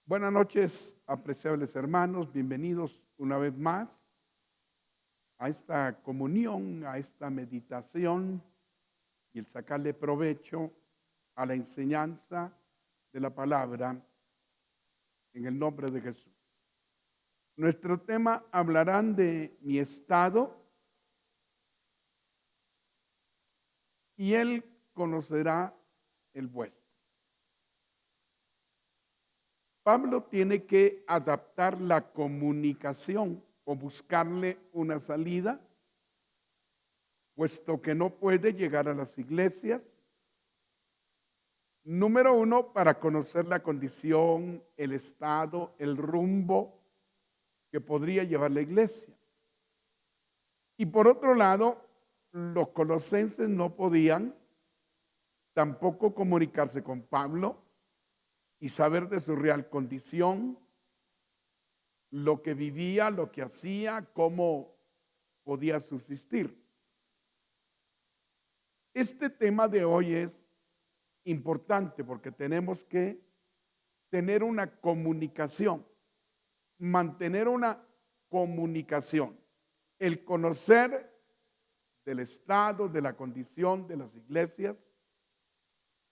Buenas noches, apreciables hermanos, bienvenidos una vez más a esta comunión, a esta meditación y el sacarle provecho a la enseñanza de la palabra en el nombre de Jesús. Nuestro tema hablarán de mi estado y Él conocerá el vuestro. Pablo tiene que adaptar la comunicación o buscarle una salida, puesto que no puede llegar a las iglesias. Número uno, para conocer la condición, el estado, el rumbo que podría llevar la iglesia. Y por otro lado, los colosenses no podían tampoco comunicarse con Pablo y saber de su real condición, lo que vivía, lo que hacía, cómo podía subsistir. Este tema de hoy es importante porque tenemos que tener una comunicación, mantener una comunicación, el conocer del estado, de la condición de las iglesias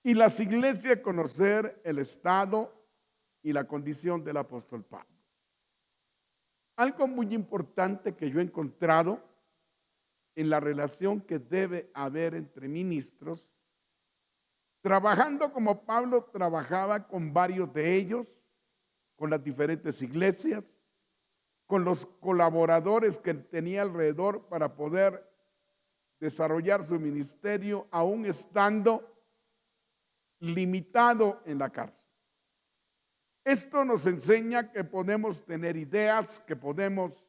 y las iglesias conocer el estado y la condición del apóstol Pablo. Algo muy importante que yo he encontrado en la relación que debe haber entre ministros, trabajando como Pablo trabajaba con varios de ellos, con las diferentes iglesias, con los colaboradores que tenía alrededor para poder desarrollar su ministerio, aún estando limitado en la cárcel. Esto nos enseña que podemos tener ideas, que podemos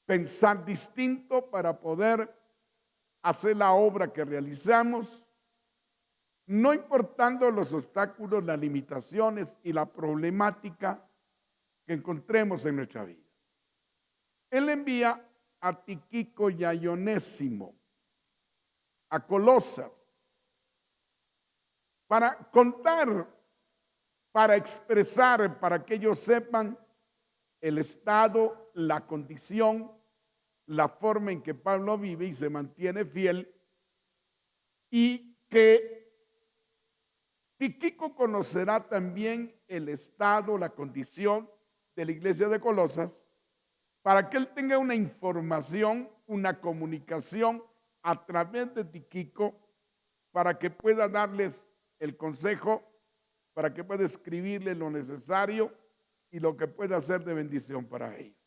pensar distinto para poder hacer la obra que realizamos, no importando los obstáculos, las limitaciones y la problemática que encontremos en nuestra vida. Él envía a Tíquico y a Onésimo a Colosas para contar, para expresar, para que ellos sepan el estado, la condición, la forma en que Pablo vive y se mantiene fiel, y que Tíquico conocerá también el estado, la condición de la iglesia de Colosas, para que él tenga una información, una comunicación a través de Tíquico, para que pueda darles el consejo, para que pueda escribirle lo necesario y lo que pueda hacer de bendición para ellos.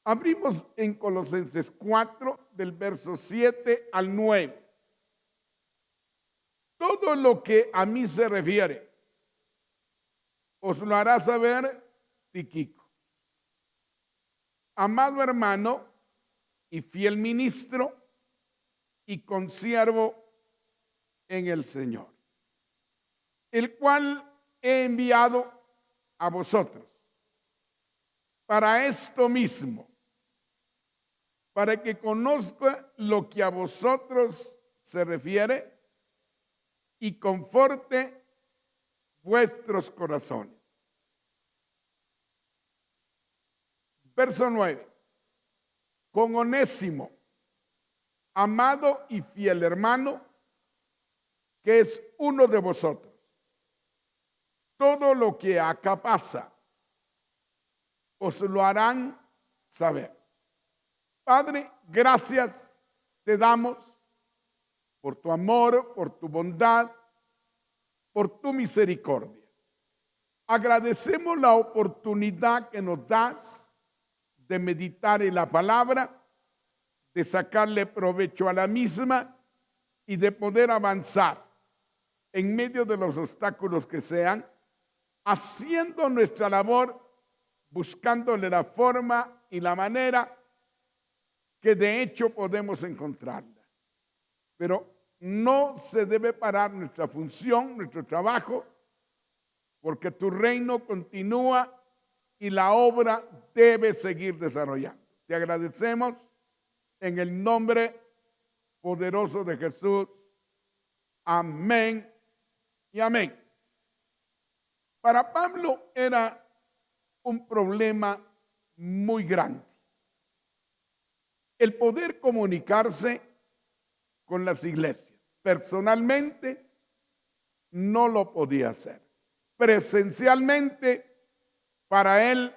Abrimos en Colosenses 4, del verso 7 al 9. Todo lo que a mí se refiere, os lo hará saber Tíquico. Amado hermano y fiel ministro y consiervo en el Señor, el cual he enviado a vosotros para esto mismo, para que conozca lo que a vosotros se refiere y conforte vuestros corazones. Verso 9. Con Onésimo, amado y fiel hermano, que es uno de vosotros, todo lo que acá pasa, os lo harán saber. Padre, gracias te damos por tu amor, por tu bondad, por tu misericordia. Agradecemos la oportunidad que nos das de meditar en la palabra, de sacarle provecho a la misma y de poder avanzar en medio de los obstáculos que sean, haciendo nuestra labor, buscándole la forma y la manera que de hecho podemos encontrarla. Pero no se debe parar nuestra función, nuestro trabajo, porque tu reino continúa y la obra debe seguir desarrollando. Te agradecemos en el nombre poderoso de Jesús. Amén y amén. Para Pablo era un problema muy grande el poder comunicarse con las iglesias. Personalmente no lo podía hacer. Presencialmente para él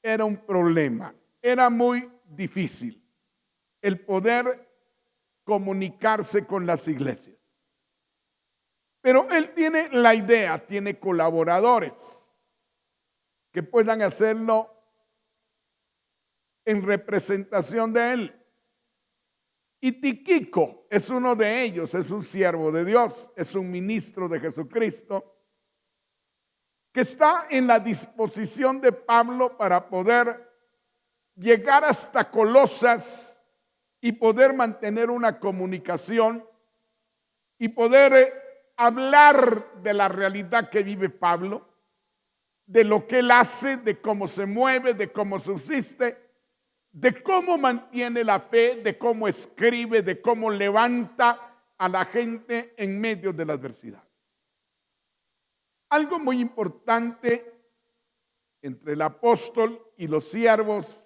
era un problema, era muy difícil el poder comunicarse con las iglesias. Pero él tiene la idea, tiene colaboradores que puedan hacerlo en representación de él. Y Tíquico es uno de ellos, es un siervo de Dios, es un ministro de Jesucristo, que está en la disposición de Pablo para poder llegar hasta Colosas y poder mantener una comunicación y poder hablar de la realidad que vive Pablo, de lo que él hace, de cómo se mueve, de cómo subsiste, de cómo mantiene la fe, de cómo escribe, de cómo levanta a la gente en medio de la adversidad. Algo muy importante entre el apóstol y los siervos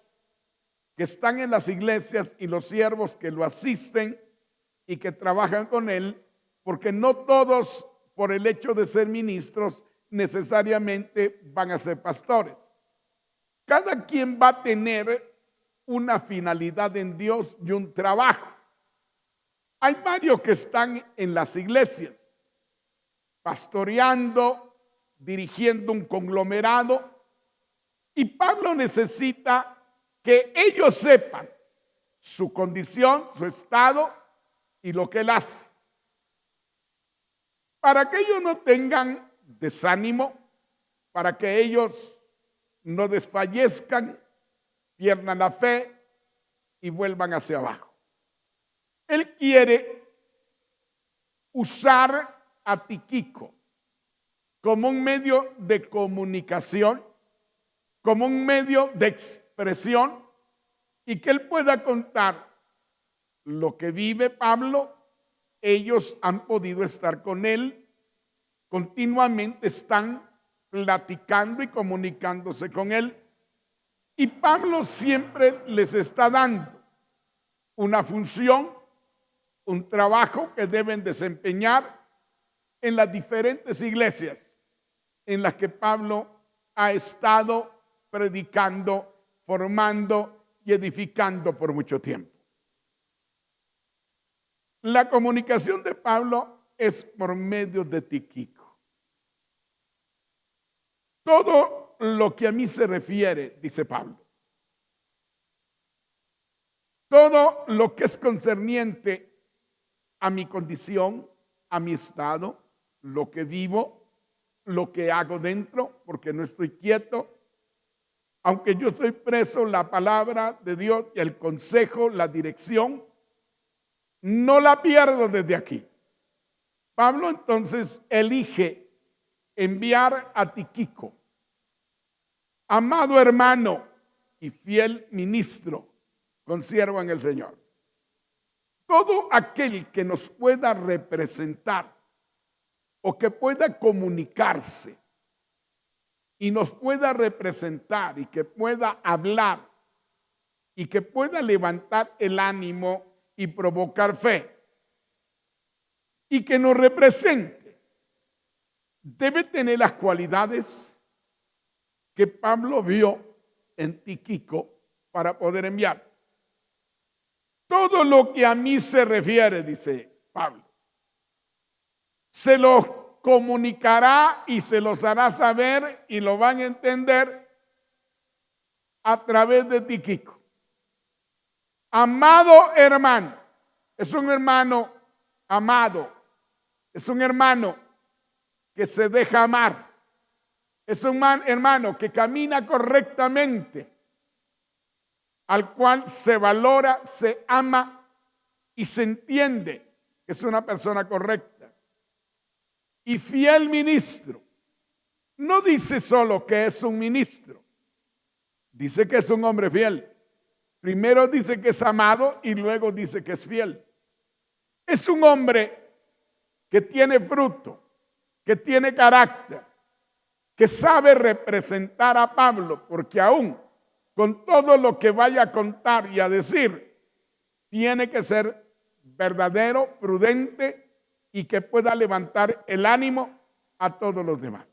que están en las iglesias y los siervos que lo asisten y que trabajan con él, porque no todos, por el hecho de ser ministros, necesariamente van a ser pastores. Cada quien va a tener una finalidad en Dios y un trabajo. Hay varios que están en las iglesias, pastoreando, dirigiendo un conglomerado, y Pablo necesita que ellos sepan su condición, su estado y lo que él hace, para que ellos no tengan desánimo, para que ellos no desfallezcan, pierdan la fe y vuelvan hacia abajo. Él quiere usar a Tíquico como un medio de comunicación, como un medio de expresión, y que él pueda contar lo que vive Pablo. Ellos han podido estar con él, continuamente están platicando y comunicándose con él. Y Pablo siempre les está dando una función, un trabajo que deben desempeñar en las diferentes iglesias en las que Pablo ha estado predicando, formando y edificando por mucho tiempo. La comunicación de Pablo es por medio de Tíquico. Todo lo que a mí se refiere, dice Pablo, todo lo que es concerniente a mi condición, a mi estado, lo que vivo, lo que hago dentro, porque no estoy quieto, aunque yo estoy preso, la palabra de Dios y el consejo, la dirección, no la pierdo desde aquí. Pablo entonces elige enviar a Tíquico, amado hermano y fiel ministro, consiervo en el Señor. Todo aquel que nos pueda representar o que pueda comunicarse y nos pueda representar y que pueda hablar y que pueda levantar el ánimo y provocar fe y que nos represente, debe tener las cualidades que Pablo vio en Tíquico para poder enviar. Todo lo que a mí se refiere, dice Pablo, se los comunicará y se los hará saber y lo van a entender a través de Tíquico. Amado hermano, es un hermano amado, es un hermano que se deja amar, es un hermano que camina correctamente, al cual se valora, se ama y se entiende que es una persona correcta. Y fiel ministro. No dice solo que es un ministro, dice que es un hombre fiel. Primero dice que es amado y luego dice que es fiel. Es un hombre que tiene fruto, que tiene carácter, que sabe representar a Pablo, porque aún con todo lo que vaya a contar y a decir, tiene que ser verdadero, prudente y que pueda levantar el ánimo a todos los demás.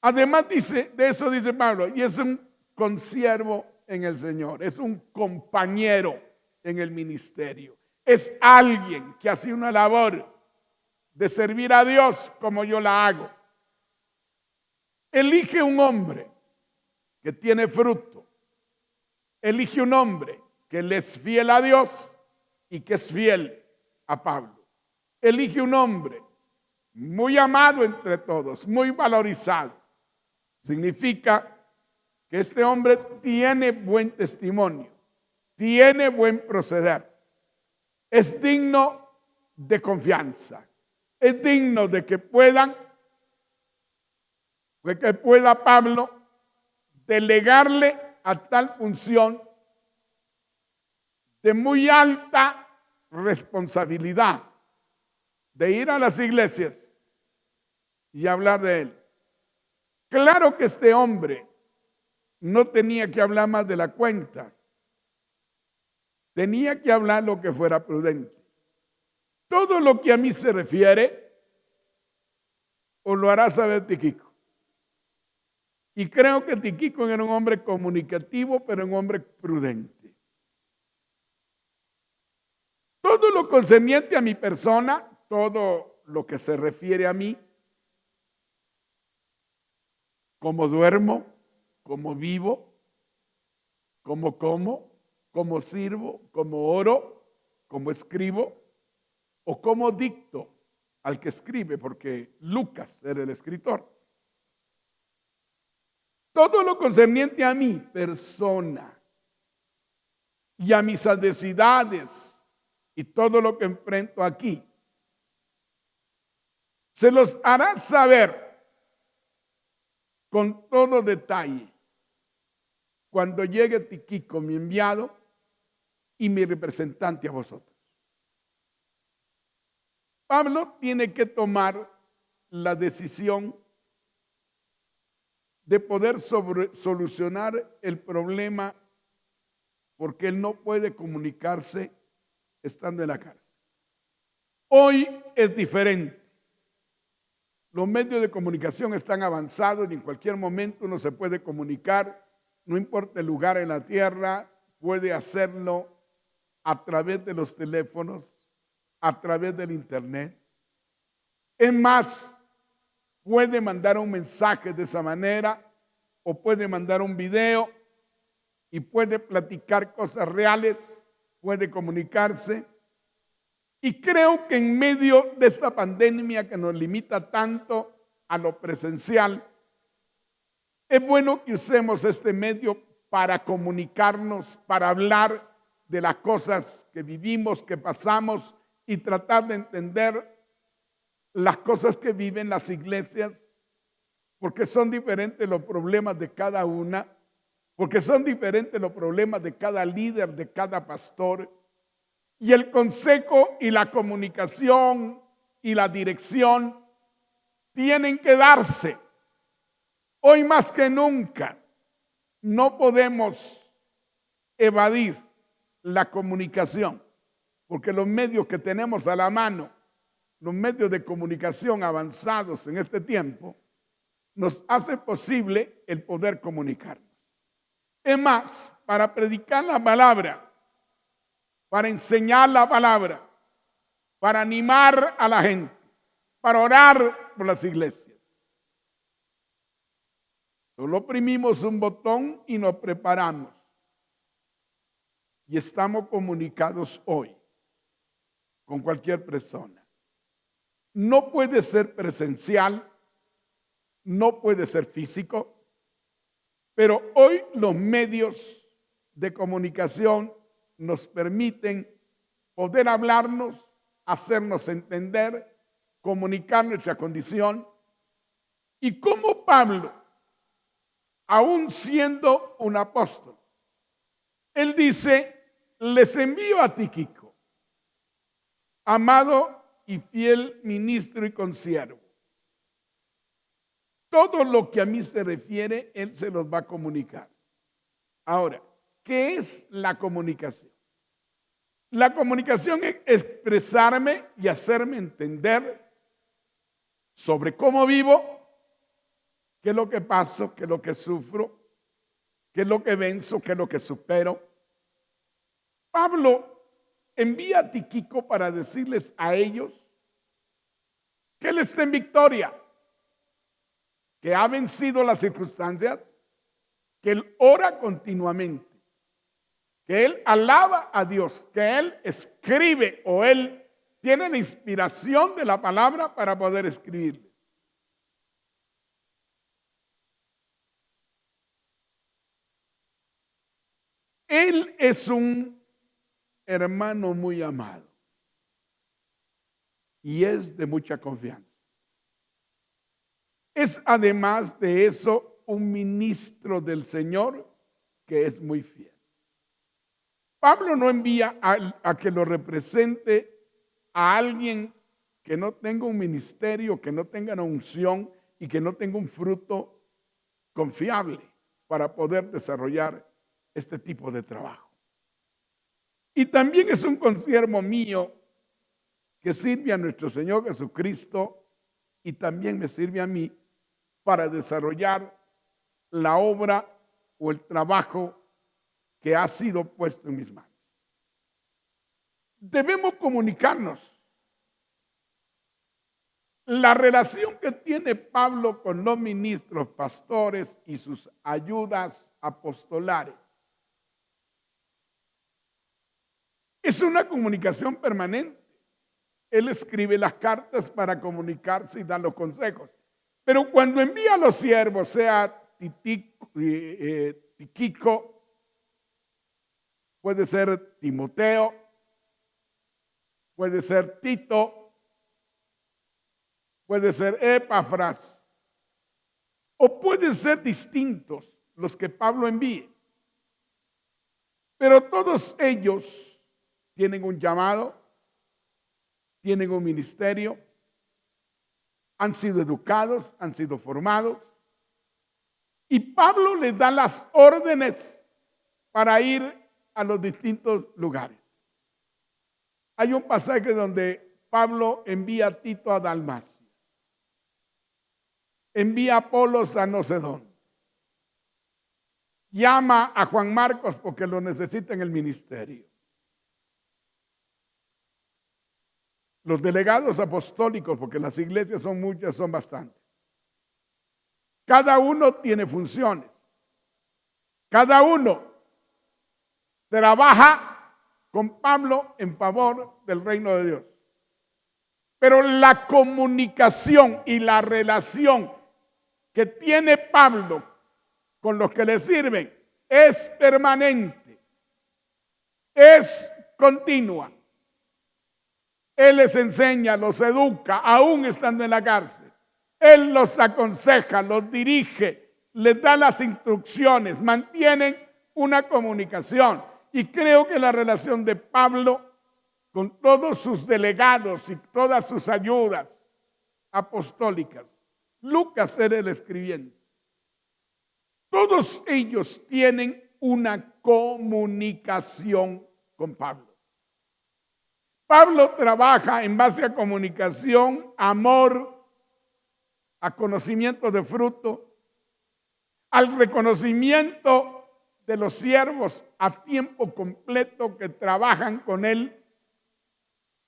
Además de eso dice Pablo, y es un consiervo en el Señor, es un compañero en el ministerio, es alguien que hace una labor de servir a Dios como yo la hago. Elige un hombre que tiene fruto, elige un hombre que le es fiel a Dios y que es fiel a Pablo. Elige un hombre muy amado entre todos, muy valorizado. Significa que este hombre tiene buen testimonio, tiene buen proceder, es digno de confianza, es digno de que pueda Pablo delegarle a tal función de muy alta responsabilidad, de ir a las iglesias y hablar de él. Claro que este hombre no tenía que hablar más de la cuenta. Tenía que hablar lo que fuera prudente. Todo lo que a mí se refiere, os lo hará saber Tíquico. Y creo que Tíquico era un hombre comunicativo, pero un hombre prudente. Todo lo concerniente a mi persona, todo lo que se refiere a mí, cómo duermo, cómo vivo, cómo como, cómo sirvo, cómo oro, cómo escribo o cómo dicto al que escribe, porque Lucas era el escritor. Todo lo concerniente a mi persona y a mis adversidades y todo lo que enfrento aquí, se los hará saber con todo detalle cuando llegue Tíquico, mi enviado y mi representante a vosotros. Pablo tiene que tomar la decisión de poder solucionar el problema porque él no puede comunicarse estando en la cárcel. Hoy es diferente. Los medios de comunicación están avanzados y en cualquier momento uno se puede comunicar, no importa el lugar en la tierra, puede hacerlo a través de los teléfonos, a través del internet. Es más, puede mandar un mensaje de esa manera o puede mandar un video y puede platicar cosas reales, puede comunicarse. Y creo que en medio de esta pandemia que nos limita tanto a lo presencial, es bueno que usemos este medio para comunicarnos, para hablar de las cosas que vivimos, que pasamos y tratar de entender las cosas que viven las iglesias, porque son diferentes los problemas de cada una, porque son diferentes los problemas de cada líder, de cada pastor. Y el consejo y la comunicación y la dirección tienen que darse. Hoy más que nunca no podemos evadir la comunicación, porque los medios que tenemos a la mano, los medios de comunicación avanzados en este tiempo, nos hace posible el poder comunicarnos. Es más, para predicar la palabra, para enseñar la palabra, para animar a la gente, para orar por las iglesias. Solo oprimimos un botón y nos preparamos. Y estamos comunicados hoy con cualquier persona. No puede ser presencial, no puede ser físico, pero hoy los medios de comunicación nos permiten poder hablarnos, hacernos entender, comunicar nuestra condición. Y como Pablo, aún siendo un apóstol, él dice, les envío a Tíquico, amado y fiel ministro y consiervo, todo lo que a mí se refiere, Él se los va a comunicar. Ahora, ¿qué es la comunicación? La comunicación es expresarme y hacerme entender sobre cómo vivo, qué es lo que paso, qué es lo que sufro, qué es lo que venzo, qué es lo que supero. Pablo envía a Tíquico para decirles a ellos que él está en victoria, que ha vencido las circunstancias, que él ora continuamente, que él alaba a Dios, que él escribe o él tiene la inspiración de la palabra para poder escribir. Él es un hermano muy amado y es de mucha confianza. Es además de eso un ministro del Señor que es muy fiel. Pablo no envía a que lo represente a alguien que no tenga un ministerio, que no tenga una unción y que no tenga un fruto confiable para poder desarrollar este tipo de trabajo. Y también es un consiervo mío que sirve a nuestro Señor Jesucristo y también me sirve a mí para desarrollar la obra o el trabajo que ha sido puesto en mis manos. Debemos comunicarnos. La relación que tiene Pablo con los ministros, pastores y sus ayudas apostolares es una comunicación permanente. Él escribe las cartas para comunicarse y dar los consejos. Pero cuando envía a los siervos, sea Tíquico, puede ser Timoteo, puede ser Tito, puede ser Epafras, o pueden ser distintos los que Pablo envíe. Pero todos ellos tienen un llamado, tienen un ministerio, han sido educados, han sido formados, y Pablo les da las órdenes para ir a los distintos lugares. Hay un pasaje donde Pablo envía a Tito a Dalmacia, envía a Apolos a no sé dónde, llama a Juan Marcos porque lo necesita en el ministerio. Los delegados apostólicos, porque las iglesias son muchas, son bastantes. Cada uno tiene funciones. Cada uno trabaja con Pablo en favor del reino de Dios. Pero la comunicación y la relación que tiene Pablo con los que le sirven es permanente, es continua. Él les enseña, los educa, aún estando en la cárcel. Él los aconseja, los dirige, les da las instrucciones, mantienen una comunicación. Y creo que la relación de Pablo con todos sus delegados y todas sus ayudas apostólicas, Lucas era el escribiente, todos ellos tienen una comunicación con Pablo. Pablo trabaja en base a comunicación, amor, a conocimiento de fruto, al reconocimiento de los siervos a tiempo completo que trabajan con él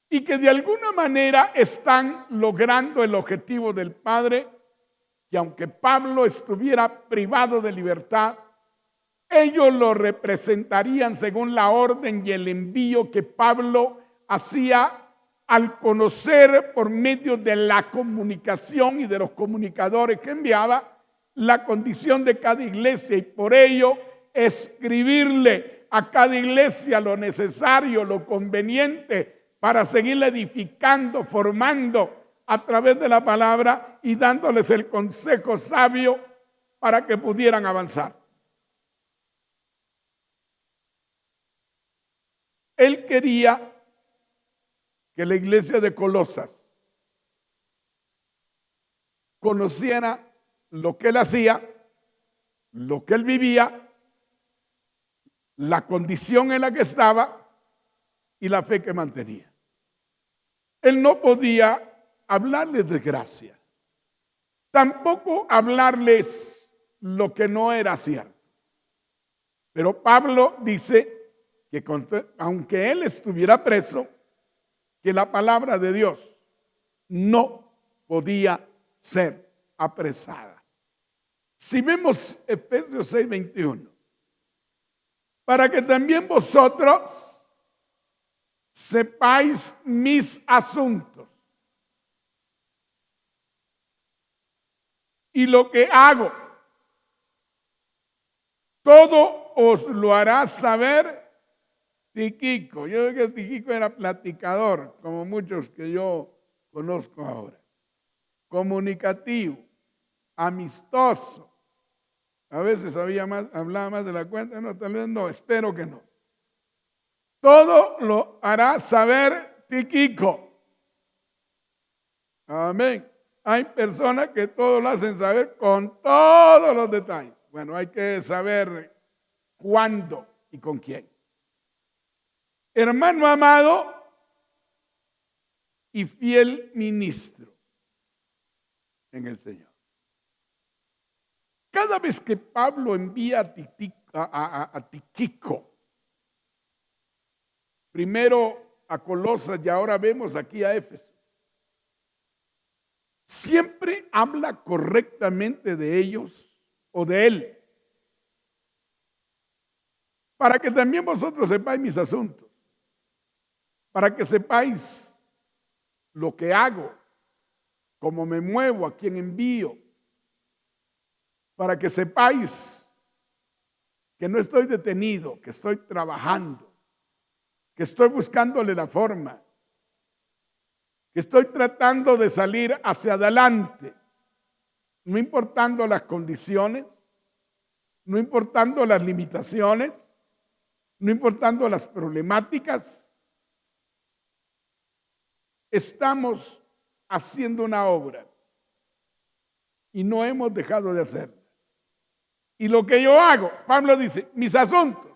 y que de alguna manera están logrando el objetivo del Padre, que aunque Pablo estuviera privado de libertad, ellos lo representarían según la orden y el envío que Pablo hacía al conocer por medio de la comunicación y de los comunicadores que enviaba la condición de cada iglesia y por ello escribirle a cada iglesia lo necesario, lo conveniente para seguir edificando, formando a través de la palabra y dándoles el consejo sabio para que pudieran avanzar. Él quería que la iglesia de Colosas conociera lo que él hacía, lo que él vivía, la condición en la que estaba y la fe que mantenía. Él no podía hablarles de gracia, tampoco hablarles lo que no era cierto. Pero Pablo dice que aunque él estuviera preso, que la palabra de Dios no podía ser apresada. Si vemos Efesios 6:21, para que también vosotros sepáis mis asuntos y lo que hago, todo os lo hará saber Tíquico. Yo creo que Tíquico era platicador, como muchos que yo conozco ahora. Comunicativo, amistoso. A veces hablaba más de la cuenta, no, tal vez no, espero que no. Todo lo hará saber Tíquico. Amén. Hay personas que todo lo hacen saber con todos los detalles. Bueno, hay que saber cuándo y con quién. Hermano amado y fiel ministro en el Señor. Cada vez que Pablo envía a Tíquico, primero a Colosas y ahora vemos aquí a Éfeso, siempre habla correctamente de ellos o de él, para que también vosotros sepáis mis asuntos, para que sepáis lo que hago, cómo me muevo, a quién envío, para que sepáis que no estoy detenido, que estoy trabajando, que estoy buscándole la forma, que estoy tratando de salir hacia adelante, no importando las condiciones, no importando las limitaciones, no importando las problemáticas. Estamos haciendo una obra y no hemos dejado de hacerla. Y lo que yo hago, Pablo dice, mis asuntos,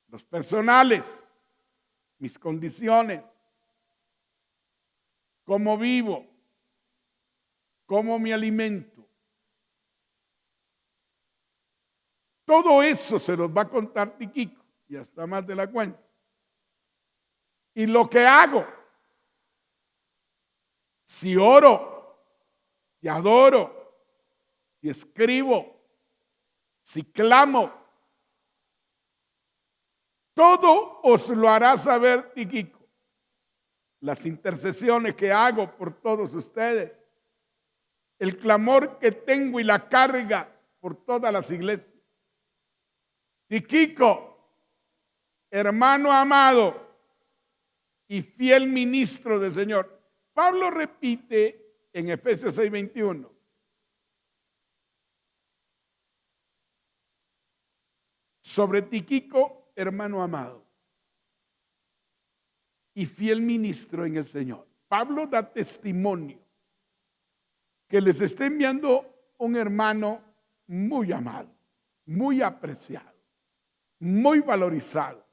los personales, mis condiciones, cómo vivo, cómo me alimento. Todo eso se los va a contar Tíquico, y hasta más de la cuenta. Y lo que hago, si oro, si adoro, si escribo, si clamo, todo os lo hará saber Tíquico. Las intercesiones que hago por todos ustedes, el clamor que tengo y la carga por todas las iglesias. Tíquico, hermano amado y fiel ministro del Señor. Pablo repite en Efesios 6:21. Sobre Tíquico, hermano amado y fiel ministro en el Señor. Pablo da testimonio que les está enviando un hermano muy amado, muy apreciado, muy valorizado,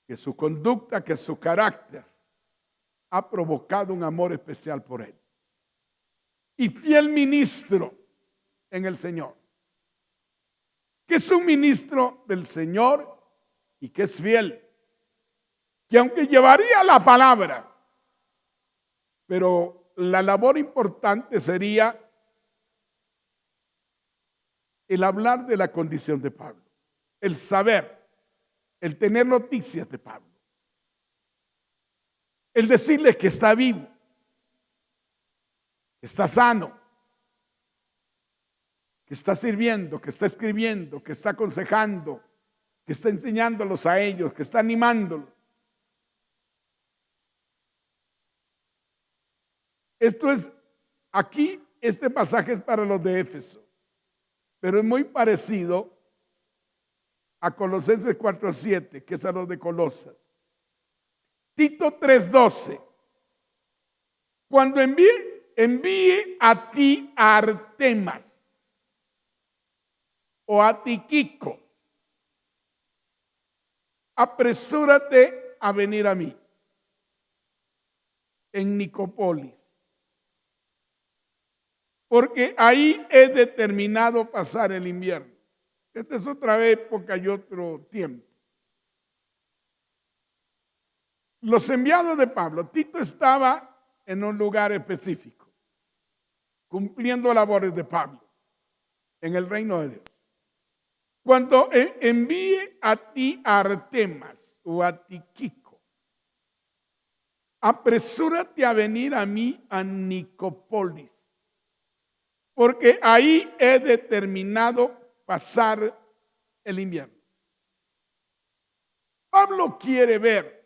que su conducta, que su carácter ha provocado un amor especial por él. Y fiel ministro en el Señor, que es un ministro del Señor y que es fiel, que aunque llevaría la palabra, pero la labor importante sería el hablar de la condición de Pablo, el saber, el tener noticias de Pablo, el decirle que está vivo, que está sano, que está sirviendo, que está escribiendo, que está aconsejando, que está enseñándolos a ellos, que está animándolos. Esto es, aquí este pasaje es para los de Éfeso, pero es muy parecido a Colosenses 4:7, que es a los de Colosas. Tito 3:12. Cuando envié envíe a ti a Artemas o a Tíquico, apresúrate a venir a mí en Nicópolis, porque ahí he determinado pasar el invierno. Esta es otra época y otro tiempo. Los enviados de Pablo, Tito estaba en un lugar específico, cumpliendo labores de Pablo en el reino de Dios. Cuando envíe a ti a Artemas o a Tíquico, apresúrate a venir a mí a Nicópolis, porque ahí he determinado pasar el invierno. Pablo quiere ver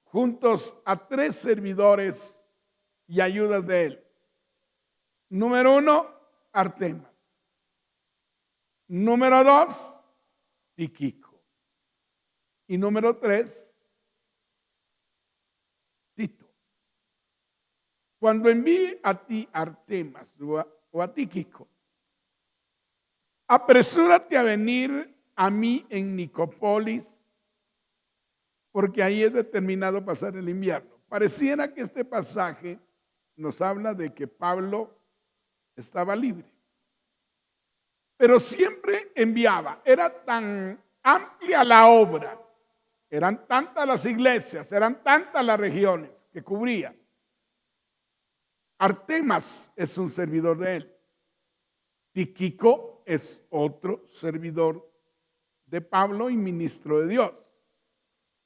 juntos a 3 servidores y ayudas de él. Número 1, Artemas. Número 2, Tíquico. Y número 3, Tito. Cuando envíe a ti Artemas o a Tíquico, apresúrate a venir a mí en Nicópolis, porque ahí es determinado pasar el invierno. Pareciera que este pasaje nos habla de que Pablo estaba libre, pero siempre enviaba. Era tan amplia la obra, eran tantas las iglesias, eran tantas las regiones que cubría. Artemas es un servidor de él. Tíquico es otro servidor de Pablo y ministro de Dios.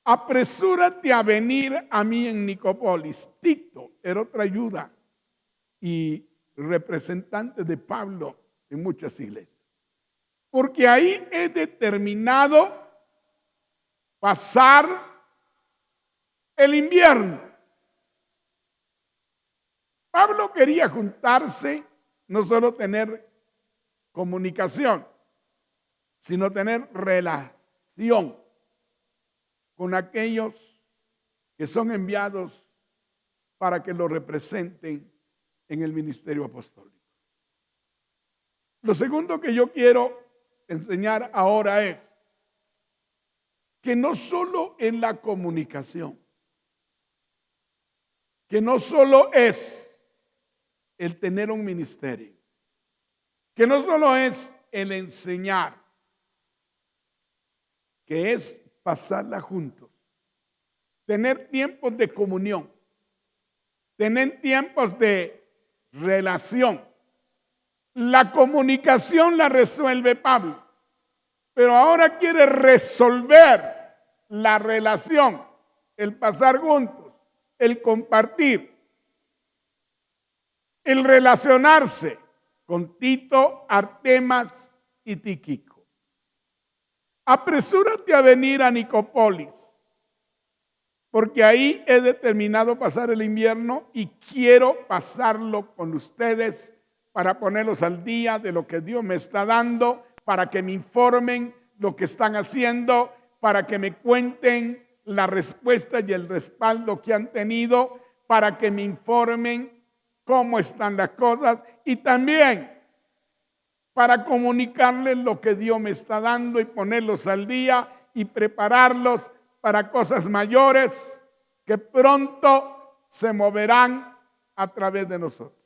Apresúrate a venir a mí en Nicópolis. Tito era otra ayuda y representante de Pablo en muchas iglesias. Porque ahí he determinado pasar el invierno. Pablo quería juntarse, no solo tener comunicación, sino tener relación con aquellos que son enviados para que lo representen en el ministerio apostólico. Lo segundo que yo quiero enseñar ahora es que no solo en la comunicación, que no solo es el tener un ministerio, que no solo es el enseñar, que es pasarla juntos, tener tiempos de comunión, tener tiempos de relación. La comunicación la resuelve Pablo, pero ahora quiere resolver la relación, el pasar juntos, el compartir, el relacionarse con Tito, Artemas y Tíquico. Apresúrate a venir a Nicópolis, porque ahí he determinado pasar el invierno y quiero pasarlo con ustedes para ponerlos al día de lo que Dios me está dando, para que me informen lo que están haciendo, para que me cuenten la respuesta y el respaldo que han tenido, para que me informen cómo están las cosas y también para comunicarles lo que Dios me está dando y ponerlos al día y prepararlos para cosas mayores que pronto se moverán a través de nosotros.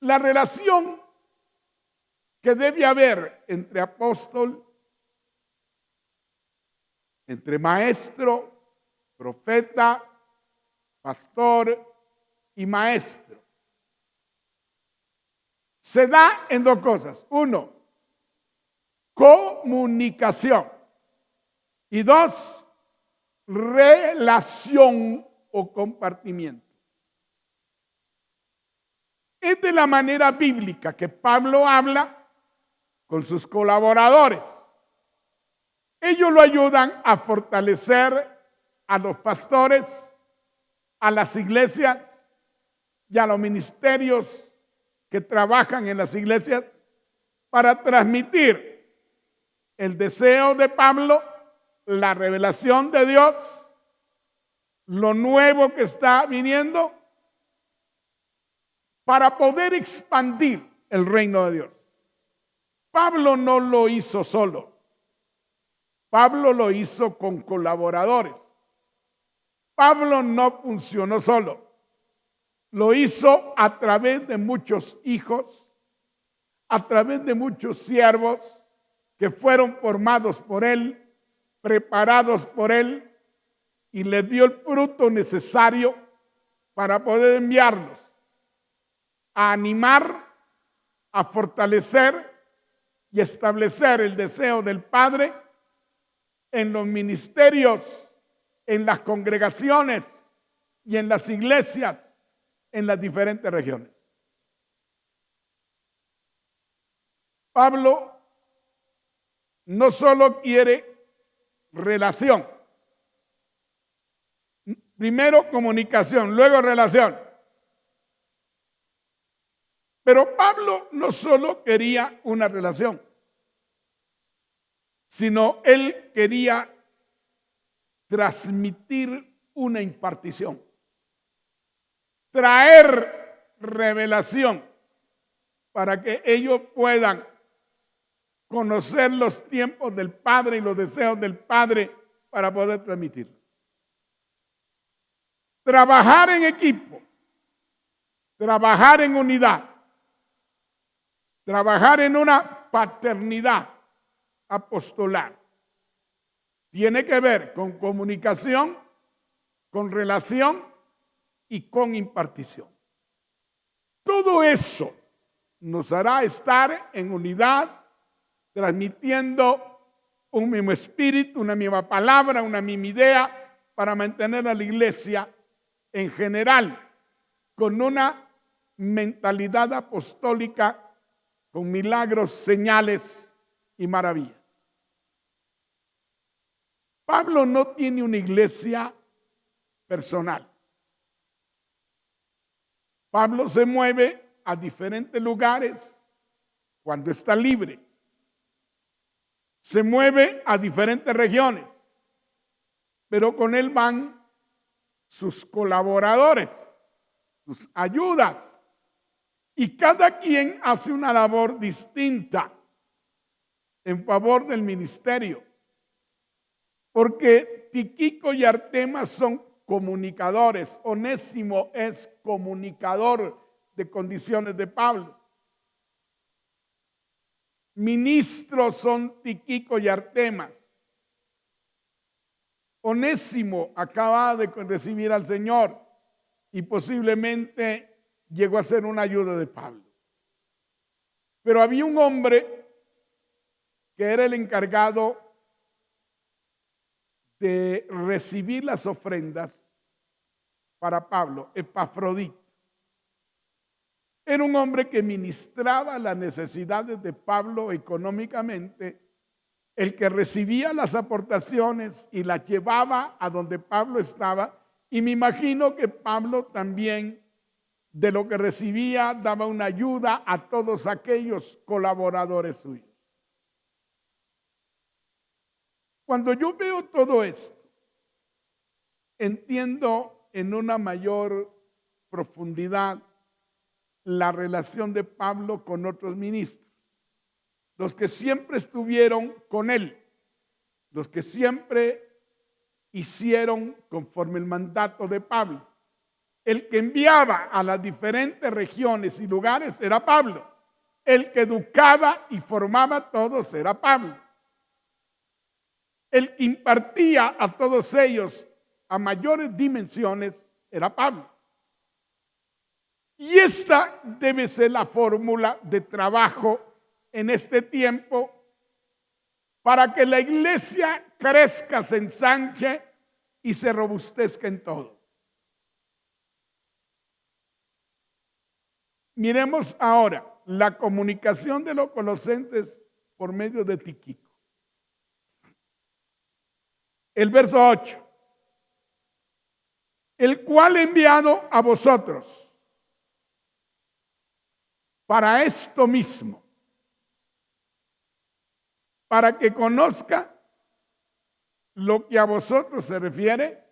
La relación que debe haber entre apóstol, entre maestro, profeta, pastor y maestro, se da en 2 cosas. 1, comunicación. Y 2, relación o compartimiento. Es de la manera bíblica que Pablo habla con sus colaboradores. Ellos lo ayudan a fortalecer a los pastores, a las iglesias y a los ministerios que trabajan en las iglesias para transmitir el deseo de Pablo, la revelación de Dios, lo nuevo que está viniendo para poder expandir el reino de Dios. Pablo no lo hizo solo. Pablo lo hizo con colaboradores. Pablo no funcionó solo. Lo hizo a través de muchos hijos, a través de muchos siervos que fueron formados por él, preparados por él, y les dio el fruto necesario para poder enviarlos a animar, a fortalecer y establecer el deseo del Padre en los ministerios, en las congregaciones y en las iglesias en las diferentes regiones. Pablo no solo quiere relación, primero comunicación, luego relación. Pero Pablo no solo quería una relación, sino él quería transmitir una impartición, traer revelación para que ellos puedan conocer los tiempos del Padre y los deseos del Padre para poder transmitirlo. Trabajar en equipo, trabajar en unidad, trabajar en una paternidad apostolar. Tiene que ver con comunicación, con relación y con impartición. Todo eso nos hará estar en unidad, transmitiendo un mismo espíritu, una misma palabra, una misma idea, para mantener a la iglesia en general con una mentalidad apostólica, con milagros, señales y maravillas. Pablo no tiene una iglesia personal. Pablo se mueve a diferentes lugares cuando está libre. Se mueve a diferentes regiones, pero con él van sus colaboradores, sus ayudas, y cada quien hace una labor distinta en favor del ministerio, porque Tíquico y Artemas son comunicadores. Onésimo es comunicador de condiciones de Pablo. Ministros son Tíquico y Artemas. Onésimo acaba de recibir al Señor y posiblemente llegó a ser una ayuda de Pablo. Pero había un hombre que era el encargado de recibir las ofrendas para Pablo, Epafrodito. Era un hombre que ministraba las necesidades de Pablo económicamente, el que recibía las aportaciones y las llevaba a donde Pablo estaba, y me imagino que Pablo también de lo que recibía daba una ayuda a todos aquellos colaboradores suyos. Cuando yo veo todo esto, entiendo en una mayor profundidad la relación de Pablo con otros ministros, los que siempre estuvieron con él, los que siempre hicieron conforme el mandato de Pablo. El que enviaba a las diferentes regiones y lugares era Pablo. El que educaba y formaba a todos era Pablo. El que impartía a todos ellos a mayores dimensiones era Pablo. Y esta debe ser la fórmula de trabajo en este tiempo para que la iglesia crezca, se ensanche y se robustezca en todo. Miremos ahora la comunicación de los colosenses por medio de Tíquico. El verso 8. El cual he enviado a vosotros para esto mismo, para que conozca lo que a vosotros se refiere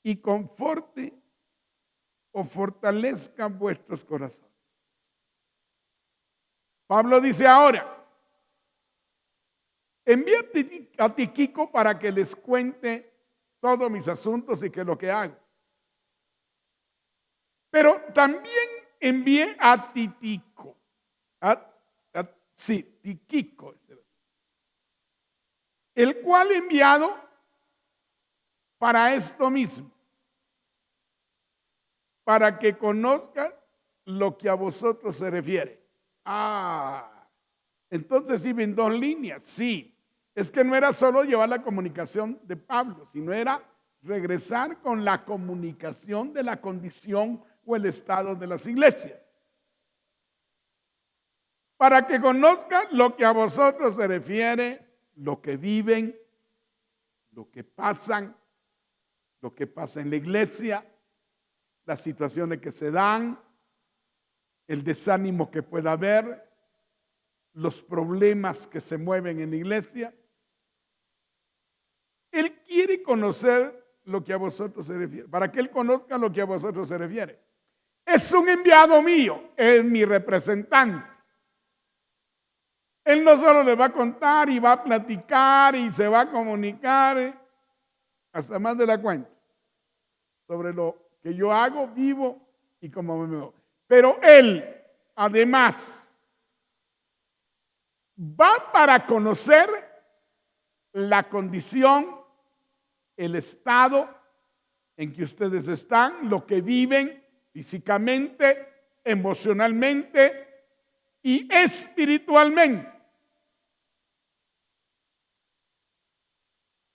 y conforte o fortalezca vuestros corazones. Pablo dice ahora, envía a Tíquico para que les cuente todos mis asuntos y que lo que hago. Pero también envié a Tíquico, Tíquico, el cual he enviado para esto mismo, para que conozcan lo que a vosotros se refiere. Entonces sí ven dos líneas, sí. Es que no era solo llevar la comunicación de Pablo, sino era regresar con la comunicación de la condición o el estado de las iglesias. Para que conozcan lo que a vosotros se refiere, lo que viven, lo que pasan, lo que pasa en la iglesia, las situaciones que se dan, el desánimo que pueda haber, los problemas que se mueven en la iglesia. Él quiere conocer lo que a vosotros se refiere, para que él conozca lo que a vosotros se refiere. Es un enviado mío, es mi representante. Él no solo le va a contar y va a platicar y se va a comunicar hasta más de la cuenta sobre lo que yo hago, vivo y cómo me muevo. Pero él, además, va para conocer la condición, el estado en que ustedes están, lo que viven físicamente, emocionalmente y espiritualmente.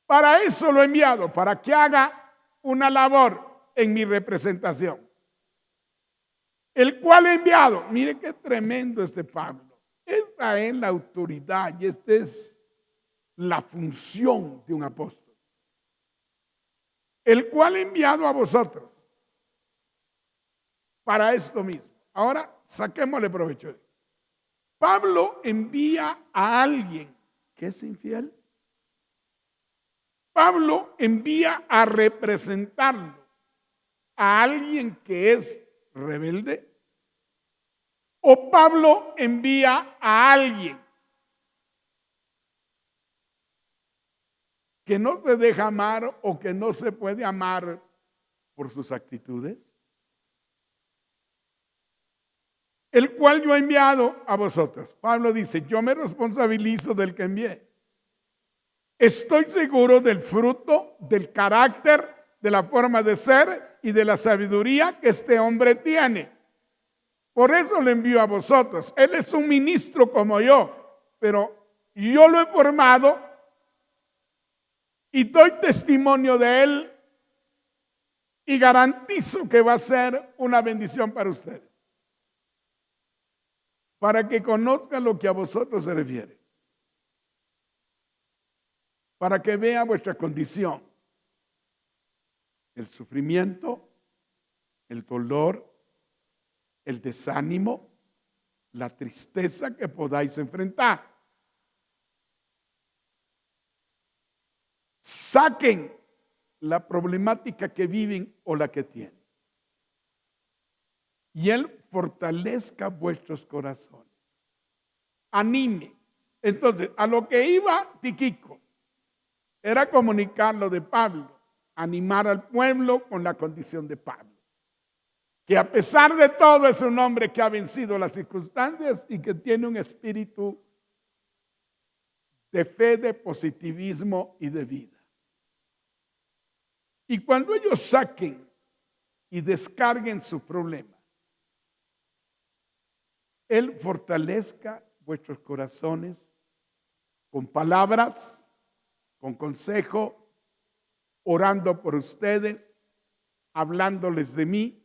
Para eso lo he enviado, para que haga una labor en mi representación. El cual he enviado, mire qué tremendo este Pablo. Esta es la autoridad y esta es la función de un apóstol. El cual he enviado a vosotros para esto mismo. Ahora saquémosle provecho de esto. Pablo envía a alguien que es infiel. Pablo envía a representarlo a alguien que es rebelde. O Pablo envía a alguien que no se deja amar o que no se puede amar por sus actitudes. El cual yo he enviado a vosotros. Pablo dice, yo me responsabilizo del que envié. Estoy seguro del fruto, del carácter, de la forma de ser y de la sabiduría que este hombre tiene. Por eso le envío a vosotros. Él es un ministro como yo, pero yo lo he formado y doy testimonio de él y garantizo que va a ser una bendición para ustedes. Para que conozcan lo que a vosotros se refiere. Para que vea vuestra condición, el sufrimiento, el dolor, el desánimo, la tristeza que podáis enfrentar. Saquen la problemática que viven o la que tienen. Y Él fortalezca vuestros corazones. Anime. Entonces, a lo que iba Tíquico era comunicar lo de Pablo, animar al pueblo con la condición de Pablo. Que a pesar de todo es un hombre que ha vencido las circunstancias y que tiene un espíritu de fe, de positivismo y de vida. Y cuando ellos saquen y descarguen su problema, Él fortalezca vuestros corazones con palabras, con consejo, orando por ustedes, hablándoles de mí.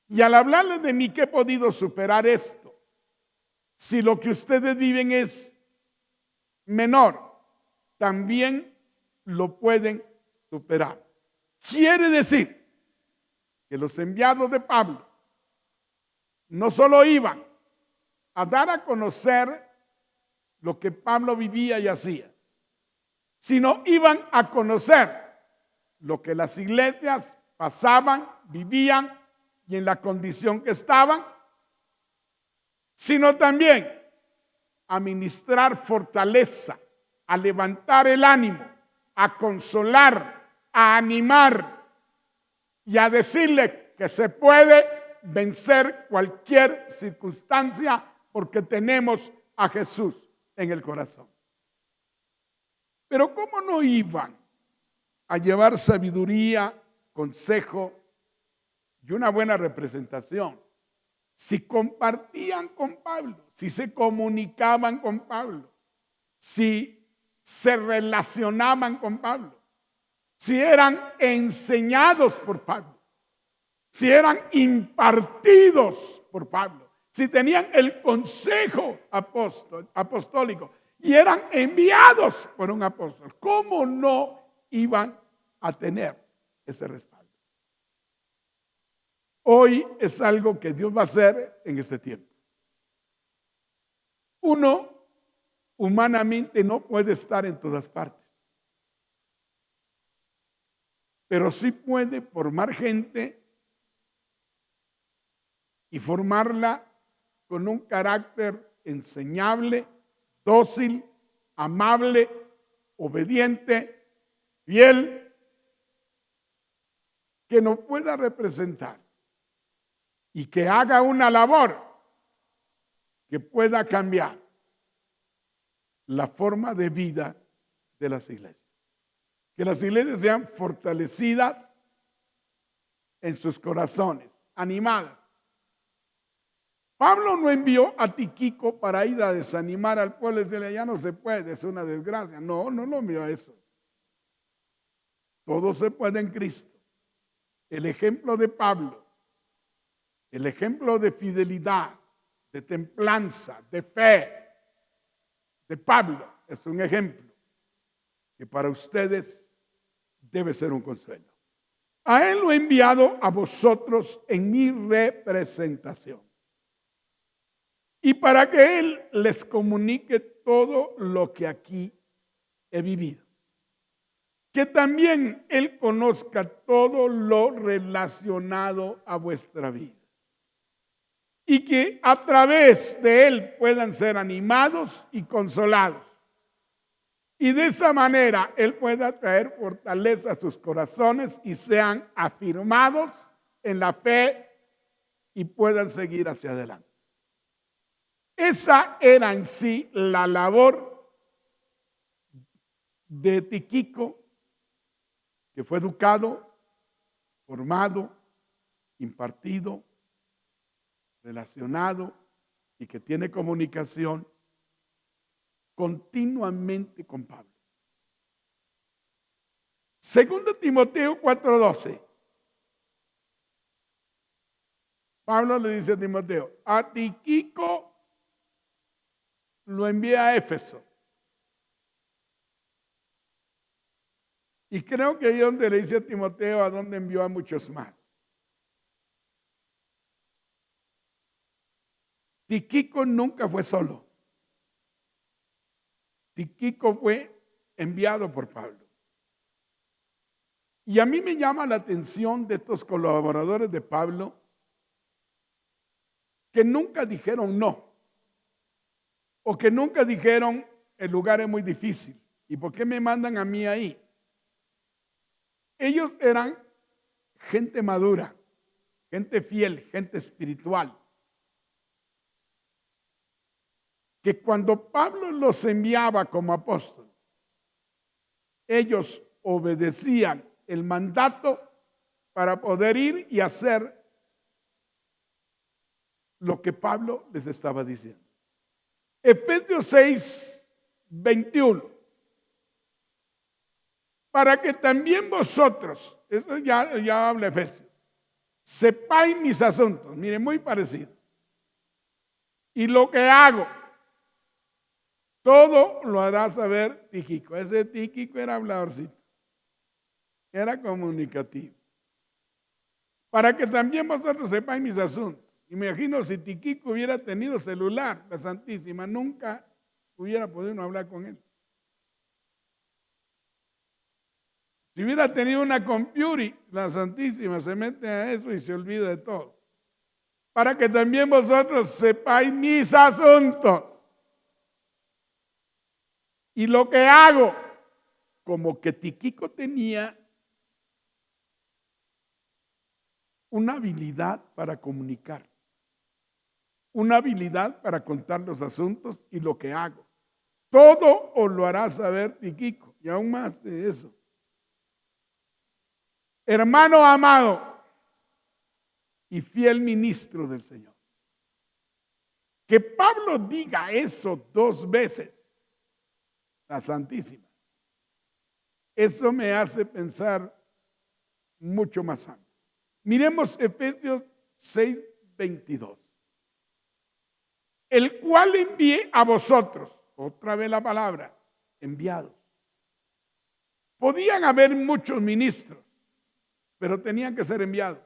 Y al hablarles de mí que he podido superar esto, si lo que ustedes viven es menor, también lo pueden superar. Quiere decir que los enviados de Pablo no solo iban a dar a conocer lo que Pablo vivía y hacía, sino iban a conocer lo que las iglesias pasaban, vivían y en la condición que estaban, sino también a ministrar fortaleza, a levantar el ánimo, a consolar, a animar y a decirle que se puede vencer cualquier circunstancia porque tenemos a Jesús en el corazón. Pero ¿cómo no iban a llevar sabiduría, consejo y una buena representación si compartían con Pablo, si se comunicaban con Pablo, si se relacionaban con Pablo, si eran enseñados por Pablo, si eran impartidos por Pablo, si tenían el consejo apostólico y eran enviados por un apóstol? ¿Cómo no iban a tener ese respaldo? Hoy es algo que Dios va a hacer en este tiempo. Uno humanamente no puede estar en todas partes, pero sí puede formar gente y formarla con un carácter enseñable, dócil, amable, obediente, fiel, que nos pueda representar y que haga una labor que pueda cambiar la forma de vida de las iglesias. Que las iglesias sean fortalecidas en sus corazones, animadas. Pablo no envió a Tíquico para ir a desanimar al pueblo y decirle, ya no se puede, es una desgracia. No lo envió a eso. Todo se puede en Cristo. El ejemplo de Pablo, el ejemplo de fidelidad, de templanza, de fe de Pablo es un ejemplo que para ustedes debe ser un consuelo. A él lo he enviado a vosotros en mi representación y para que él les comunique todo lo que aquí he vivido. Que también él conozca todo lo relacionado a vuestra vida. Y que a través de él puedan ser animados y consolados. Y de esa manera él pueda traer fortaleza a sus corazones y sean afirmados en la fe y puedan seguir hacia adelante. Esa era en sí la labor de Tíquico, que fue educado, formado, impartido, relacionado y que tiene comunicación continuamente con Pablo. Segundo Timoteo 4:12. Pablo le dice a Timoteo, a Tíquico lo envía a Éfeso. Y creo que ahí donde le dice a Timoteo a donde envió a muchos más. Tíquico nunca fue solo. Tíquico fue enviado por Pablo. Y a mí me llama la atención de estos colaboradores de Pablo que nunca dijeron no. O que nunca dijeron el lugar es muy difícil. ¿Y por qué me mandan a mí ahí? Ellos eran gente madura, gente fiel, gente espiritual. Que cuando Pablo los enviaba como apóstol, ellos obedecían el mandato para poder ir y hacer lo que Pablo les estaba diciendo. Efesios 6:21. Para que también vosotros, esto ya habla Efesios, sepáis mis asuntos. Miren, muy parecido. Y lo que hago, todo lo hará saber Tíquico. Ese Tíquico era habladorcito, era comunicativo. Para que también vosotros sepáis mis asuntos. Imagino si Tíquico hubiera tenido celular, la Santísima nunca hubiera podido hablar con él. Si hubiera tenido una computer, la Santísima se mete a eso y se olvida de todo. Para que también vosotros sepáis mis asuntos. Y lo que hago, como que Tíquico tenía una habilidad para comunicar, una habilidad para contar los asuntos y lo que hago. Todo os lo hará saber Tíquico, y aún más de eso. Hermano amado y fiel ministro del Señor. Que Pablo diga eso 2 veces, la Santísima, eso me hace pensar mucho más amplio. Miremos Efesios 6:22. El cual envié a vosotros, otra vez la palabra, enviados. Podían haber muchos ministros, pero tenían que ser enviados.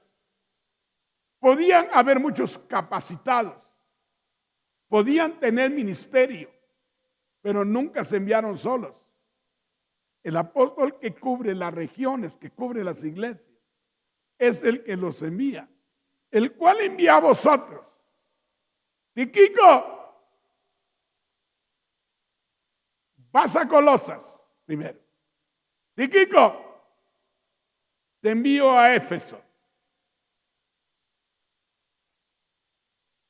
Podían haber muchos capacitados, podían tener ministerio, pero nunca se enviaron solos. El apóstol que cubre las regiones, que cubre las iglesias, es el que los envía, el cual envía a vosotros. Tíquico, vas a Colosas primero. Tíquico, te envío a Éfeso.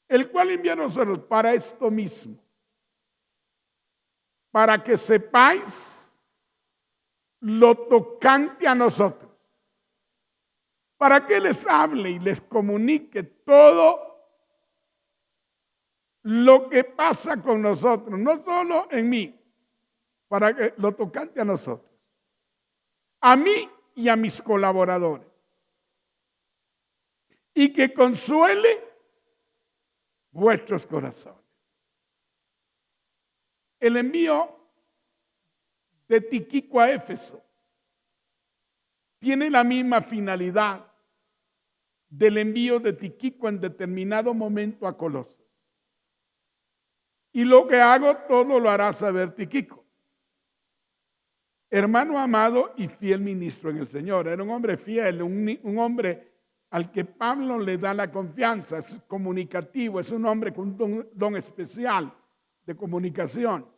El cual envía a nosotros para esto mismo, para que sepáis lo tocante a nosotros, para que les hable y les comunique todo lo que pasa con nosotros, no solo en mí, para que lo tocante a nosotros, a mí y a mis colaboradores, y que consuele vuestros corazones. El envío de Tíquico a Éfeso tiene la misma finalidad del envío de Tíquico en determinado momento a Colosas. Y lo que hago, todo lo hará saber Tíquico. Hermano amado y fiel ministro en el Señor. Era un hombre fiel, un hombre al que Pablo le da la confianza, es comunicativo, es un hombre con un don especial de comunicación.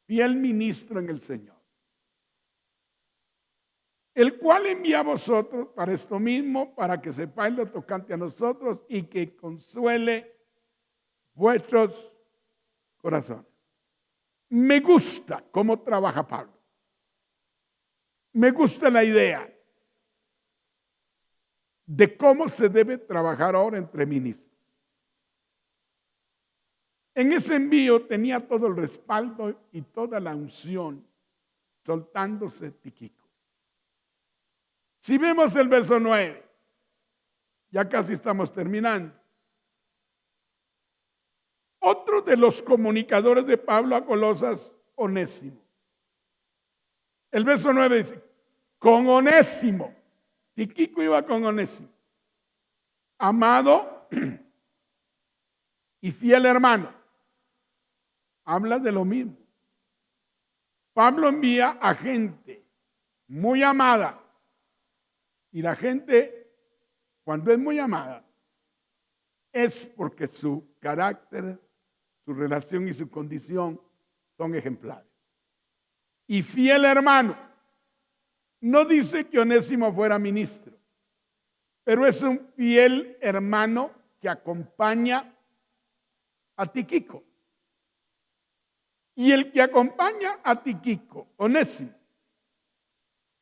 Fiel ministro en el Señor. El cual envía a vosotros para esto mismo, para que sepáis lo tocante a nosotros y que consuele vuestros corazones. Me gusta cómo trabaja Pablo. Me gusta la idea de cómo se debe trabajar ahora entre ministros. En ese envío tenía todo el respaldo y toda la unción soltándose Tíquico. Si vemos el verso 9, ya casi estamos terminando. Otro de los comunicadores de Pablo a Colosas, Onésimo. El verso 9 dice, con Onésimo. Tíquico iba con Onésimo. Amado y fiel hermano. Habla de lo mismo. Pablo envía a gente muy amada. Y la gente, cuando es muy amada, es porque su carácter, su relación y su condición son ejemplares. Y fiel hermano, no dice que Onésimo fuera ministro, pero es un fiel hermano que acompaña a Tíquico. Y el que acompaña a Tíquico, Onésimo,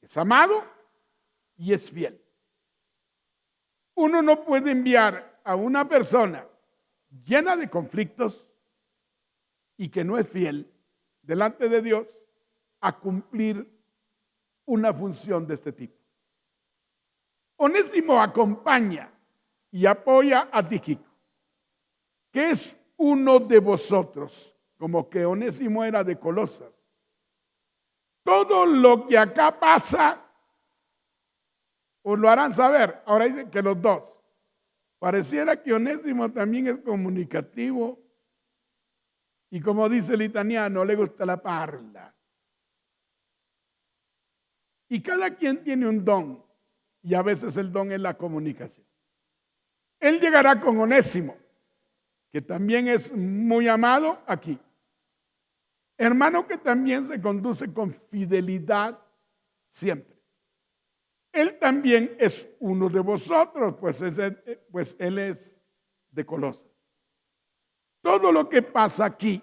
es amado y es fiel. Uno no puede enviar a una persona llena de conflictos y que no es fiel delante de Dios a cumplir una función de este tipo. Onésimo acompaña y apoya a Tíquico, que es uno de vosotros, como que Onésimo era de Colosas. Todo lo que acá pasa, os lo harán saber. Ahora dicen que los dos. Pareciera que Onésimo también es comunicativo y como dice el italiano, le gusta la parla. Y cada quien tiene un don, y a veces el don es la comunicación. Él llegará con Onésimo, que también es muy amado aquí. Hermano que también se conduce con fidelidad siempre. Él también es uno de vosotros, pues él es de Colosas. Todo lo que pasa aquí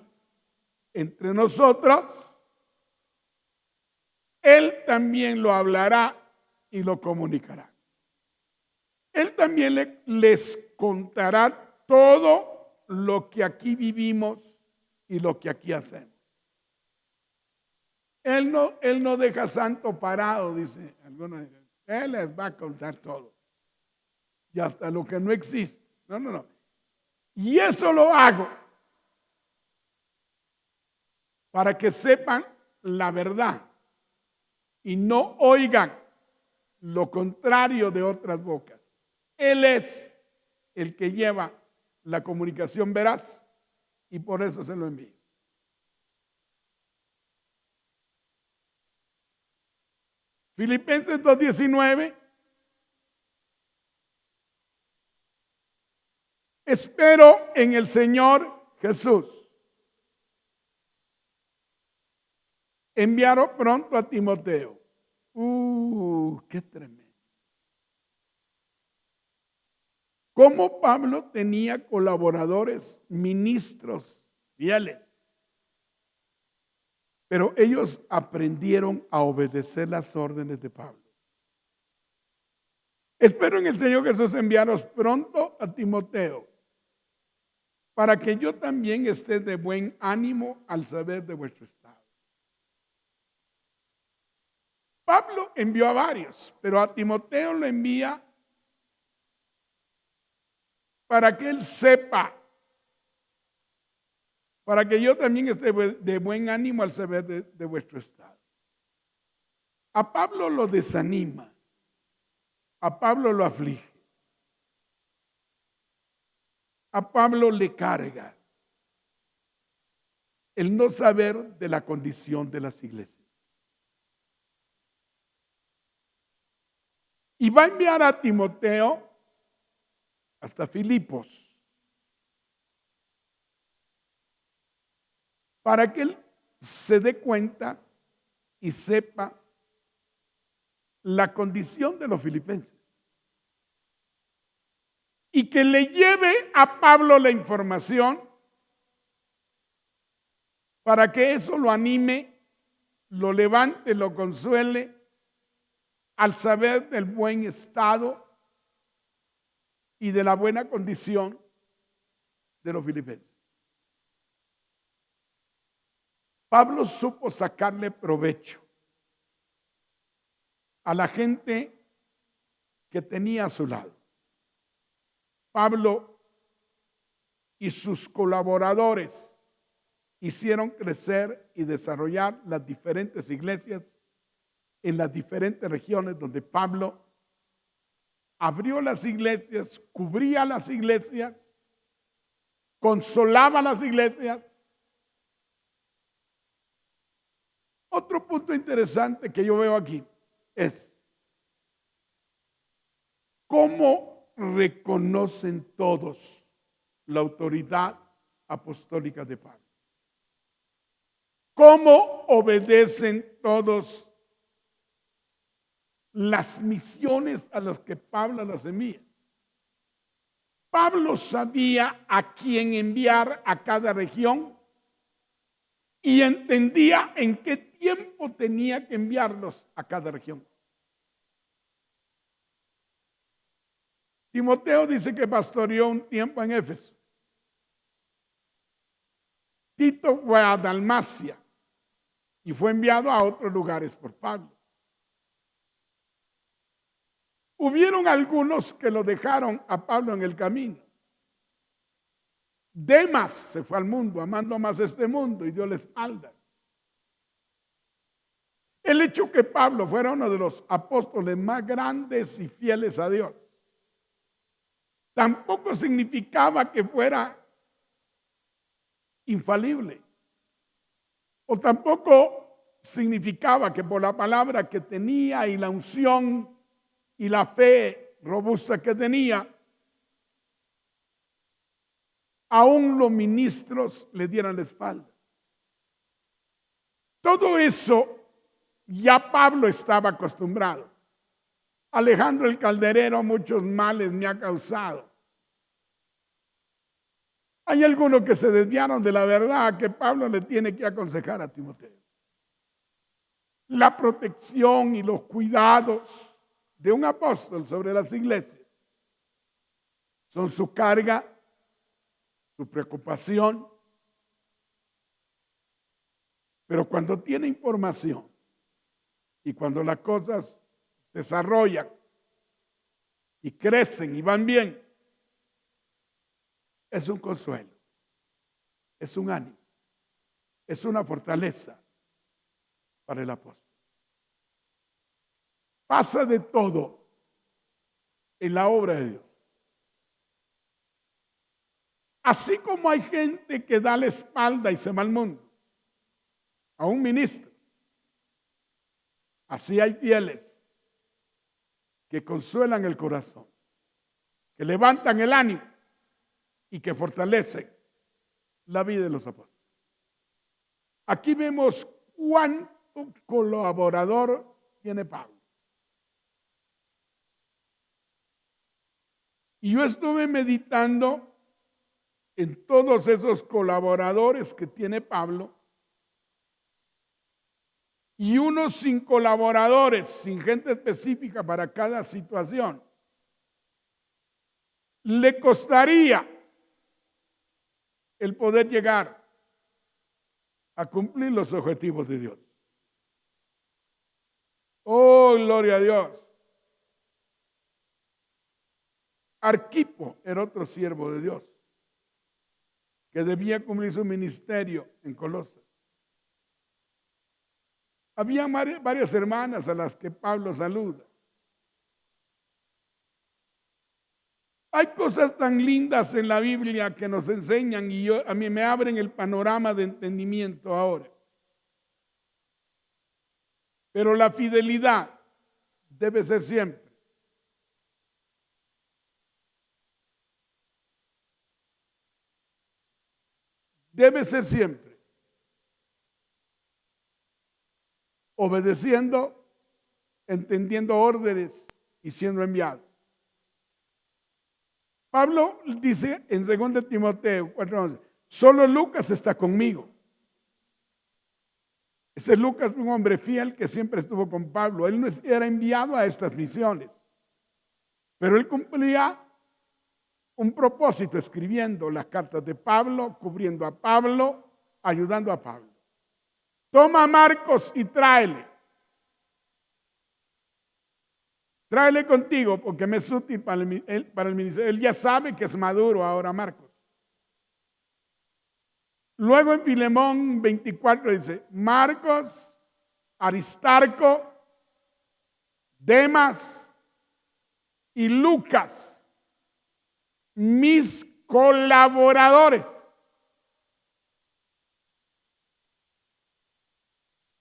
entre nosotros, él también lo hablará y lo comunicará. Él también les contará todo lo que aquí vivimos y lo que aquí hacemos. Él no deja santo parado, dice algunos. Él les va a contar todo. Y hasta lo que no existe. No. Y eso lo hago para que sepan la verdad y no oigan lo contrario de otras bocas. Él es el que lleva la comunicación veraz y por eso se lo envío. Filipenses 2:19. Espero en el Señor Jesús enviaron pronto a Timoteo. Qué tremendo. Como Pablo tenía colaboradores, ministros fieles, pero ellos aprendieron a obedecer las órdenes de Pablo. Espero en el Señor Jesús enviaros pronto a Timoteo, para que yo también esté de buen ánimo al saber de vuestro estado. Pablo envió a varios, pero a Timoteo lo envía para que él sepa, para que yo también esté de buen ánimo al saber de vuestro estado. A Pablo lo desanima, a Pablo lo aflige, a Pablo le carga el no saber de la condición de las iglesias. Y va a enviar a Timoteo hasta Filipos para que él se dé cuenta y sepa la condición de los filipenses y que le lleve a Pablo la información para que eso lo anime, lo levante, lo consuele al saber del buen estado y de la buena condición de los filipenses. Pablo supo sacarle provecho a la gente que tenía a su lado. Pablo y sus colaboradores hicieron crecer y desarrollar las diferentes iglesias en las diferentes regiones donde Pablo abrió las iglesias, cubría las iglesias, consolaba las iglesias. Otro punto interesante que yo veo aquí es cómo reconocen todos la autoridad apostólica de Pablo. Cómo obedecen todos las misiones a las que Pablo las envía. Pablo sabía a quién enviar a cada región y entendía en qué tiempo tenía que enviarlos a cada región. Timoteo dice que pastoreó un tiempo en Éfeso. Tito fue a Dalmacia y fue enviado a otros lugares por Pablo. Hubieron algunos que lo dejaron a Pablo en el camino. Demas se fue al mundo, amando más este mundo, y dio la espalda. El hecho que Pablo fuera uno de los apóstoles más grandes y fieles a Dios tampoco significaba que fuera infalible, o tampoco significaba que por la palabra que tenía y la unción y la fe robusta que tenía, aún los ministros le dieran la espalda. Todo eso ya Pablo estaba acostumbrado. Alejandro el Calderero muchos males me ha causado. Hay algunos que se desviaron de la verdad que Pablo le tiene que aconsejar a Timoteo. La protección y los cuidados de un apóstol sobre las iglesias son su carga, su preocupación. Pero cuando tiene información y cuando las cosas desarrollan y crecen y van bien, es un consuelo, es un ánimo, es una fortaleza para el apóstol. Pasa de todo en la obra de Dios. Así como hay gente que da la espalda y se va al mundo a un ministro, así hay fieles que consuelan el corazón, que levantan el ánimo y que fortalecen la vida de los apóstoles. Aquí vemos cuánto colaborador tiene Pablo. Y yo estuve meditando en todos esos colaboradores que tiene Pablo, y uno sin colaboradores, sin gente específica para cada situación, le costaría el poder llegar a cumplir los objetivos de Dios. Oh, gloria a Dios. Arquipo era otro siervo de Dios que debía cumplir su ministerio en Colosas. Había varias hermanas a las que Pablo saluda. Hay cosas tan lindas en la Biblia que nos enseñan y a mí me abren el panorama de entendimiento ahora. Pero la fidelidad debe ser siempre. Debe ser siempre obedeciendo, entendiendo órdenes y siendo enviado. Pablo dice en 2 Timoteo 4:11, solo Lucas está conmigo. Ese es Lucas, un hombre fiel que siempre estuvo con Pablo. Él no era enviado a estas misiones, pero él cumplía un propósito escribiendo las cartas de Pablo, cubriendo a Pablo, ayudando a Pablo. Toma a Marcos y tráele. Tráele contigo porque me es útil para el ministerio. Él ya sabe que es maduro ahora Marcos. Luego en Filemón 24 dice, Marcos, Aristarco, Demas y Lucas, mis colaboradores.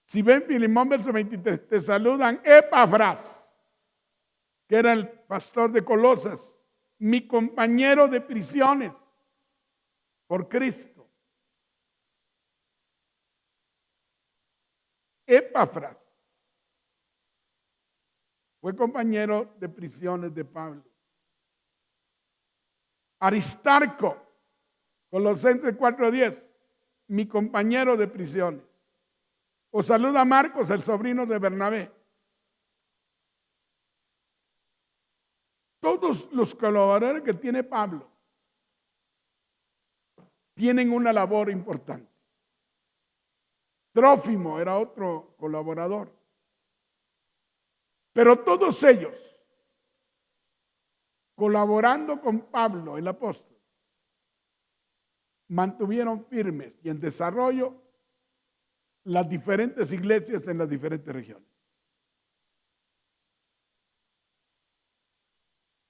Si ven Filemón verso 23, te saludan Epafras, que era el pastor de Colosas, mi compañero de prisiones por Cristo. Epafras fue compañero de prisiones de Pablo. Aristarco, Colosenses 4:10, mi compañero de prisiones. Os saluda Marcos, el sobrino de Bernabé. Todos los colaboradores que tiene Pablo tienen una labor importante. Trófimo era otro colaborador. Pero todos ellos, colaborando con Pablo, el apóstol, mantuvieron firmes y en desarrollo las diferentes iglesias en las diferentes regiones.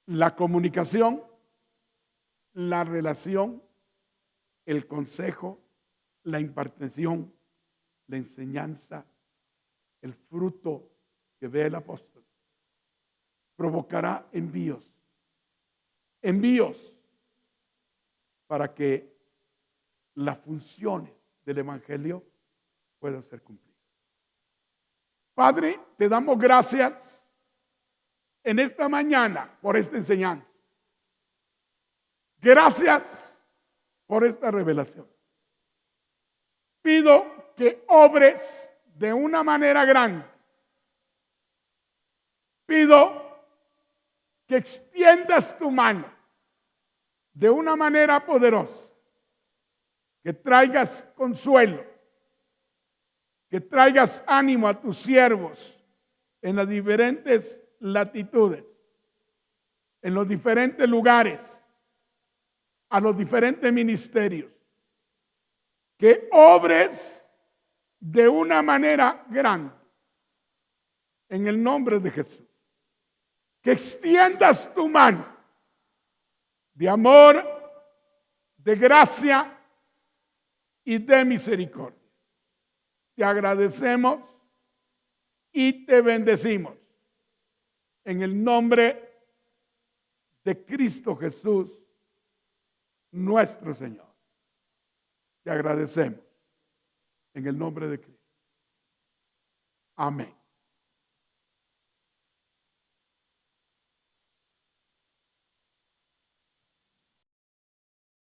La comunicación, la relación, el consejo, la impartición, la enseñanza, el fruto que ve el apóstol provocará envíos para que las funciones del evangelio puedan ser cumplidas. Padre, te damos gracias en esta mañana por esta enseñanza. Gracias por esta revelación. Pido que obres de una manera grande. Pido que extiendas tu mano de una manera poderosa. Que traigas consuelo. Que traigas ánimo a tus siervos en las diferentes latitudes, en los diferentes lugares, a los diferentes ministerios. Que obres de una manera grande en el nombre de Jesús. Que extiendas tu mano de amor, de gracia y de misericordia. Te agradecemos y te bendecimos en el nombre de Cristo Jesús, nuestro Señor. Te agradecemos en el nombre de Cristo. Amén.